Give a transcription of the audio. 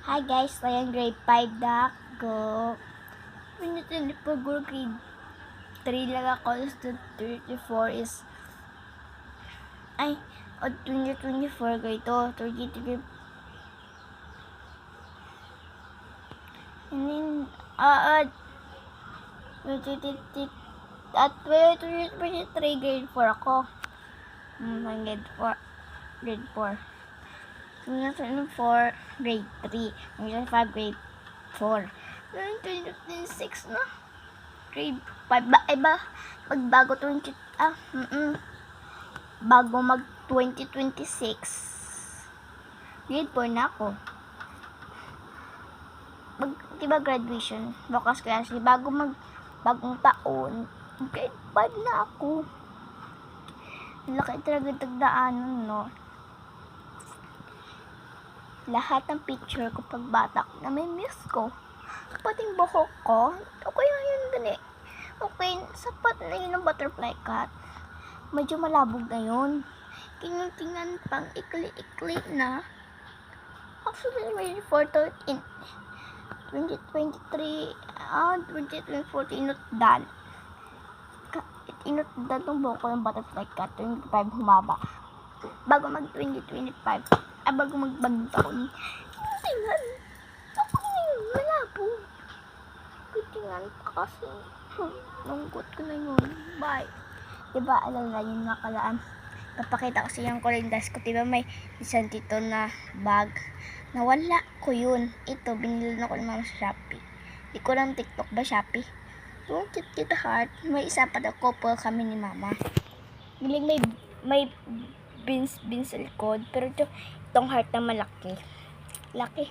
Hi guys, ayan grade 5 na ako. Pag grade 3 lang ako, so 34 is, 2024 grade 2, 33. And then, at 2023 grade 4 ako. Grade 4. 2024 grade 3. 2025 grade 4. 2026 na. Grade 5 ba? Magbago bago mag 2026. Grade 4 na ako. Diba graduation? Bukas class. Bagong taon. Grade 5 na ako. Laki talaga tagdaanan, no? Lahat ng picture ko pag bata ko, nami-miss ko. Pati yung buhok ko, okay na yun dun eh. Okay, sapat na yun ng butterfly cut. Medyo malabog na yun. Tingnan pang ikli-ikli na. Actually, ready for 13. 2023, 2024, inutdan. Inutdan tong buhok ko ng butterfly cut. 25 humaba. Bago mag 2025. Bago magbagong taon. Tingnan. Malabo. Tingnan pa kasi. Lungkot ko na yun. Bye. Diba, alala yun nakalaan. Papakita ko sa yung kulindas ko. Diba may isang tito na bag. Nawala ko yun. Ito, binili na ko ng mama sa Shopee. Di ko lang TikTok ba Shopee? Yung Tita Heart. May isa pa daw couple kami ni mama. Biling may beans sa likod. Pero itong heart na malaki. Laki.